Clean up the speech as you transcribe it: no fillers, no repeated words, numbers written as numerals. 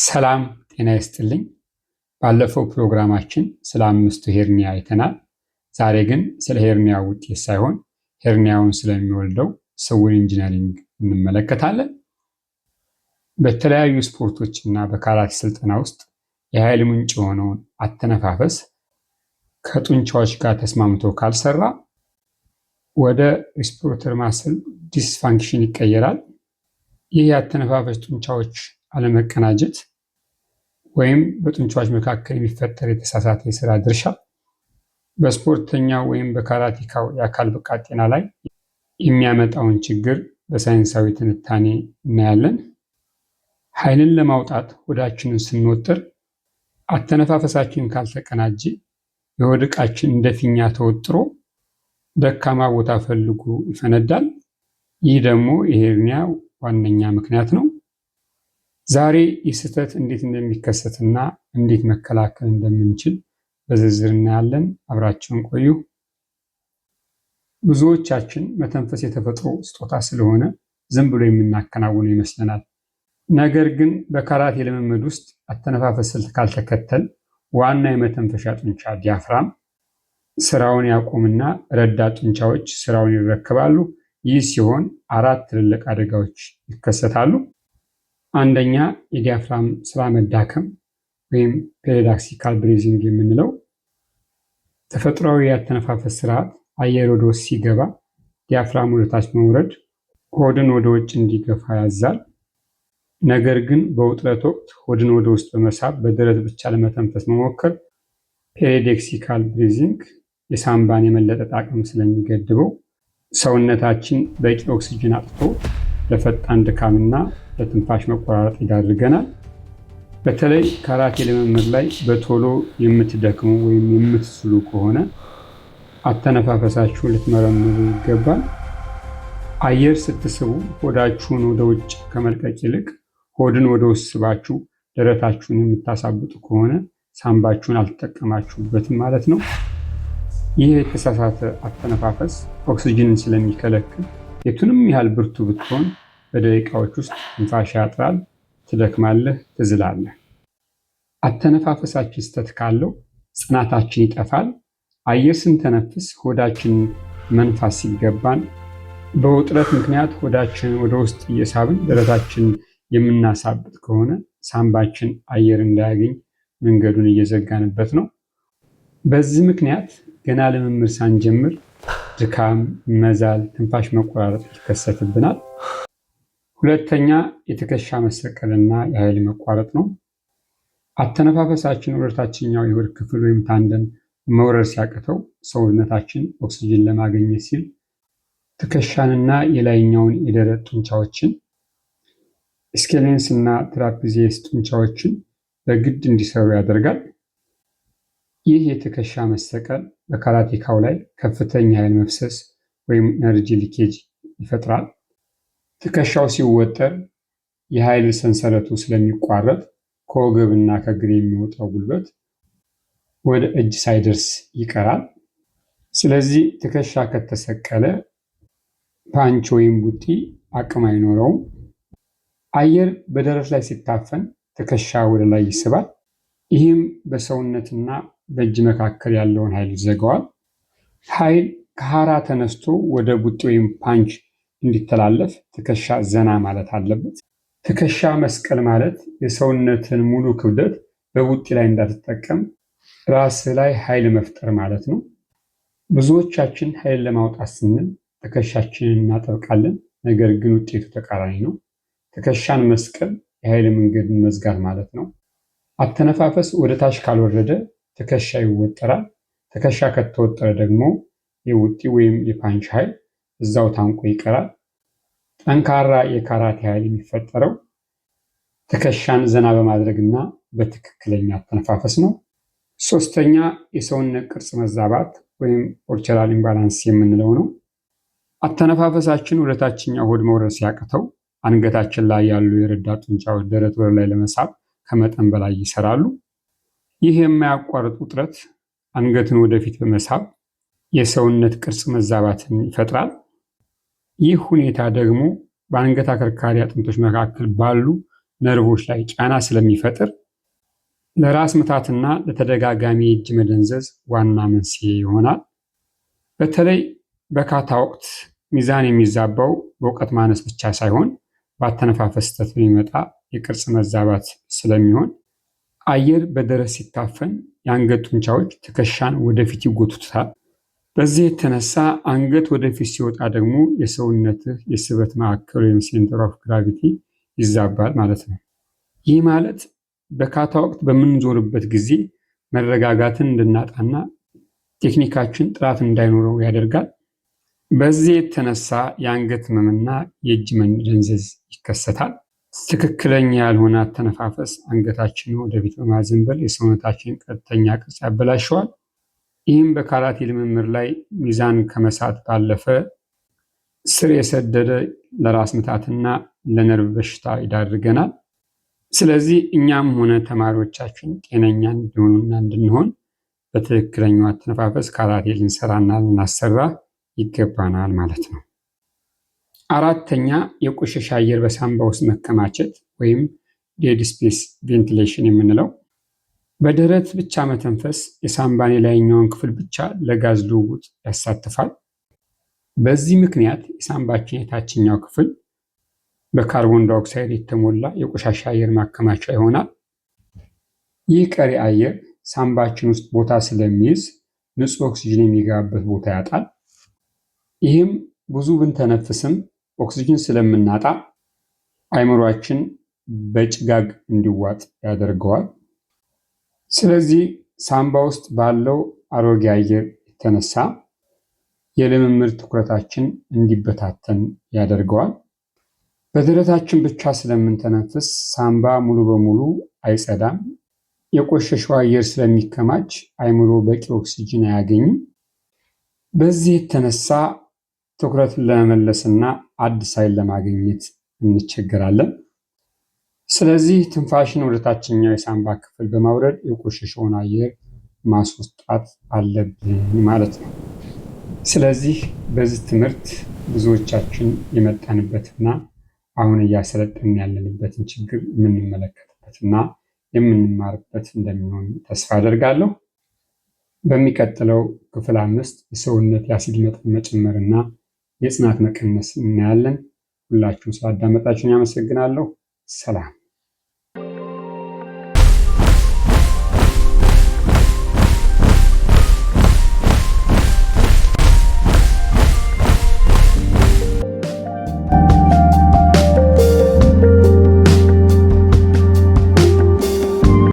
ሰላም ጤና ይስጥልኝ። ባለፈው ፕሮግራማችን ስለ 5ቱ ሄርኒያ አይተናል። ዛሬ ግን ስለ ሄርኒያ ውጤት ሳይሆን ሄርኒያውን ስለሚወልደው ስውር ኢንጂነሪንግ እንመለከታለን። በተለያዩ ስፖርቶች እና በካራቴ ስልጠና ውስጥ የኃይል ምንጭ የሆነውን አተነፋፈስ ከጡንቻዎች ጋር ተስማምቶ ካልሰራ ወደ ሪስፒሬተሪ ማስል ዲስፋንክሽን ይቀየራል። ይህ የአተነፋፈስ ጡንቻዎች አለመቀናጀት ወይም በጡንቻዎች መካከል የሚፈጠር የተሳሳተ የሥራ ድርሻ በስፖርተኛ ወይም በካራቲካው የአካል ብቃት ጤና ላይ የሚያመጣውን ችግር በሳይንሳዊ ትንታኔ እናያለን። ኃይልን ለማውጣት ሆዳችንን ስንወጥር አተነፋፈሳችን ካልተቀናጀ የሆድ ዕቃችን እንደ ፊኛ ተወጥሮ ደካማ ቦታ ፈልጎ ይፈነዳል። ይህ ደግሞ የሄርኒያ ዋነኛ ምክንያት ነው። ዛሬ ይህ ስህተት እንዴት እንደሚከሰትና እንዴት መከላከል እንደምንችል በዝርዝር እናያለን። አብራችሁን ቆዩ። ብዙዎቻችን መተንፈስ የተፈጥሮ ስጦታ ስለሆነ ዝም ብሎ የምናከናውነው ይመስለናል። ነገር ግን በካራቴ ልምምድ ውስጥ አተነፋፈስ ስልት ካልተከተል ዋና የመተንፈሻ ጡንቻ ዲያፍራም ስራውን ያቆምና ረዳት ጡንቻዎች ስራውን ይረከባሉ። ይህ ሲሆን 4 ትልልቅ አደጋዎች ይከሰታሉ። አንደኛ፣ የዲያፍራም ስራ መዳከም ወይም ፔሪዳክሲካል ብሬዚንግ የምንለው። ተፈጥሯዊ የአተነፋፈስ ስርዓት አየር ወደ ውስጥ ሲገባ ዲያፍራም ወደ ታች መውረድ ሆድን ወደ ውጭ እንዲገፋ ያዛል። ነገር ግን በውጥረት ወቅት ሆድን ወደ ውስጥ በመሳብ በደረት ብቻ ለመተንፈስ መሞከር ፔሪዳክሲካል ብሬዚንግ የሳምባን የመለጠጥ አቅም ስለሚገድበው ሰውነታችን በቂ ኦክሲጅን አጥቶ ለፈጣን ድካምና ለትንፋሽ መቆራረጥ ይዳርገናል። በተለይ ካራቴ ልምምድ ላይ በቶሎ የምትደክሙ ወይም የምትስሉ ከሆነ አተነፋፈሳችሁን ልትመረምሩ ይገባል። አየር ስትስቡ ሆዳችሁን ወደ ውጭ ከመልቀቅ ይልቅ ሆድን ወደ ውስጥ ስባችሁ ደረታችሁን የምታሳብጡ ከሆነ ሳምባችሁን አልተጠቀማችሁበትም ማለት ነው። ይህ የተሳሳተ አተነፋፈስ ኦክሲጅንን ስለሚከለክል የቱንም ያህል ብርቱ ብትሆን በደቂቃዎች ውስጥ ትንፋሽ ያጥራል፣ ትደክማለህ፣ ትዝላለህ። አተነፋፈሳችን ስህተት ካለው ጽናታችን ይጠፋል። አየር ስንተነፍስ ሆዳችን መንፋስ ሲገባን በውጥረት ምክንያት ሆዳችንን ወደ ውስጥ እየሳብን ደረታችን የምናሳብጥ ከሆነ ሳምባችን አየር እንዳያገኝ መንገዱን እየዘጋንበት ነው። በዚህ ምክንያት ገና ልምምድ ሳንጀምር ድካም፣ መዛል፣ ትንፋሽ መቆራረጥ ይከሰትብናል። ሁለተኛ፣ የትከሻ መሰቀልና የኃይል መቋረጥ ነው። አተነፋፈሳችን ወደ ታችኛው የሆድ ክፍል ወይም ታንደም መውረድ ሲያቅተው ሰውነታችን ኦክሲጅን ለማግኘት ሲል ትከሻንና የላይኛውን የደረት ጡንቻዎችን ስኬሌንስ እና ትራፒዚየስ ጡንቻዎችን በግድ እንዲሰሩ ያደርጋል። ይህ የትከሻ መሰቀል በካራቴካው ላይ ከፍተኛ ኃይል መፍሰስ ወይም ኤነርጂ ሊኬጅ ይፈጥራል። ትከሻው ሲወጠር የኃይል ሰንሰለቱ ስለሚቋረጥ ከወገብና ከእግር የሚወጣው ጉልበት ወደ እጅ ሳይደርስ ይቀራል። ስለዚህ ትከሻ ከተሰቀለ ፓንች ወይም ቡጢ አቅም አይኖረውም። አየር በደረት ላይ ሲታፈን ትከሻ ወደ ላይ ይስባል። ይህም በሰውነትና በእጅ መካከል ያለውን ኃይል ይዘጋዋል። ኃይል ከሐራ ተነስቶ ወደ ቡጢ ወይም ፓንች እንዲተላለፍ ትከሻ ዘና ማለት አለበት። ትከሻ መስቀል ማለት የሰውነትን ሙሉ ክብደት በቡጢ ላይ እንዳትጠቀም ራስ ላይ ኃይል መፍጠር ማለት ነው። ብዙዎቻችን ኃይል ለማውጣት ስንል ትከሻችንን እናጠብቃለን፣ ነገር ግን ውጤቱ ተቃራኒ ነው። ትከሻን መስቀል የኃይል መንገድን መዝጋት ማለት ነው። አተነፋፈስ ወደ ታች ካልወረደ ትከሻ ይወጠራል። ትከሻ ከተወጠረ ደግሞ የቡጢ ወይም የፓንች ኃይል እዛው ታንቆ ይቀራል። ጠንካራ የካራቴ ኃይል የሚፈጠረው ትከሻን ዘና በማድረግና በትክክለኛ አተነፋፈስ ነው። ሶስተኛ፣ የሰውነት ቅርጽ መዛባት ወይም ፖስቸራል ኢምባላንስ የምንለው ነው። አተነፋፈሳችን ወደ ታችኛው ሆድ መውረድ ሲያቅተው አንገታችን ላይ ያሉ የረዳት ጡንቻዎች ደረት ወደ ላይ ለመሳብ ከመጠን በላይ ይሰራሉ። ይህ የማያቋርጥ ውጥረት አንገትን ወደፊት በመሳብ የሰውነት ቅርጽ መዛባትን ይፈጥራል። ይህ ሁኔታ ደግሞ በአንገት አከርካሪ አጥንቶች መካከል ባሉ ነርቮች ላይ ጫና ስለሚፈጥር ለራስ ምታትና ለተደጋጋሚ የእጅ መደንዘዝ ዋና መንስኤ ይሆናል። በተለይ በካታ ወቅት ሚዛን የሚዛባው በእውቀት ማነስ ብቻ ሳይሆን በአተነፋፈስ ስህተት በሚመጣ የቅርጽ መዛባት ስለሚሆን አየር በደረት ሲታፈን የአንገት ጡንቻዎች ትከሻን ወደፊት ይጎቱታል። በዚህ የተነሳ አንገት ወደፊት ሲወጣ ደግሞ የሰውነትህ የስበት ማዕከል ወይም ሴንተር ኦፍ ግራቪቲ ይዛባል ማለት ነው። ይህ ማለት በካታ ወቅት በምንዞርበት ጊዜ መረጋጋትን እንድናጣና ቴክኒካችን ጥራት እንዳይኖረው ያደርጋል። በዚህ የተነሳ የአንገት ህመምና የእጅ መደንዘዝ ይከሰታል። ትክክለኛ ያልሆነ አተነፋፈስ አንገታችንን ወደፊት በማዘንበል የሰውነታችንን ቀጥተኛ ቅርጽ ያበላሸዋል። ይህም በካራቴ ልምምድ ላይ ሚዛን ከመሳት ባለፈ ስር የሰደደ ለራስ ምታትና ለነርቭ በሽታ ይዳርገናል። ስለዚህ እኛም ሆነ ተማሪዎቻችን ጤነኛ እንዲሆኑና እንድንሆን በትክክለኛው አተነፋፈስ ካራቴ ልንሰራና ልናሰራ ይገባናል ማለት ነው። አራተኛ የቆሸሸ አየር በሳምባ ውስጥ መከማቸት ወይም ዴድ ስፔስ ቬንቲሌሽን የምንለው። በደረት ብቻ መተንፈስ የሳምባን የላይኛውን ክፍል ብቻ ለጋዝ ልውውጥ ያሳትፋል። በዚህ ምክንያት የሳምባችን የታችኛው ክፍል በካርቦን ዳይኦክሳይድ የተሞላ የቆሻሻ አየር ማከማቻ ይሆናል። ይህ ቀሪ አየር ሳምባችን ውስጥ ቦታ ስለሚይዝ ንጹህ ኦክሲጅን የሚገባበት ቦታ ያጣል። ይህም ብዙ ብንተነፍስም ኦክሲጅን ስለምናጣ አእምሯችን በጭጋግ እንዲዋጥ ያደርገዋል። ስለዚህ ሳምባ ውስጥ ባለው አሮጌ አየር የተነሳ የልምምድ ትኩረታችን እንዲበታተን ያደርገዋል። በደረታችን ብቻ ስለምንተነፍስ ሳምባ ሙሉ በሙሉ አይጸዳም። የቆሸሸው አየር ስለሚከማች አእምሮ በቂ ኦክሲጅን አያገኝም። በዚህ የተነሳ ትኩረትን ለመመለስና አዲስ ኃይል ለማግኘት እንቸገራለን። ስለዚህ ትንፋሽን ወደ ታችኛው የሳምባ ክፍል በማውረድ የቆሸሸውን አየር ማስወጣት አለብን ማለት ነው። ስለዚህ በዚህ ትምህርት ብዙዎቻችን የመጣንበትና አሁን እያሰለጠን ያለንበትን ችግር የምንመለከትበትና የምንማርበት እንደሚሆን ተስፋ አደርጋለሁ። በሚቀጥለው ክፍል 5 የሰውነት የአሲድ መጠን መጨመርና የጽናት መቀነስ እናያለን። ሁላችሁም ስላዳመጣችሁን ያመሰግናለሁ። ሰላም።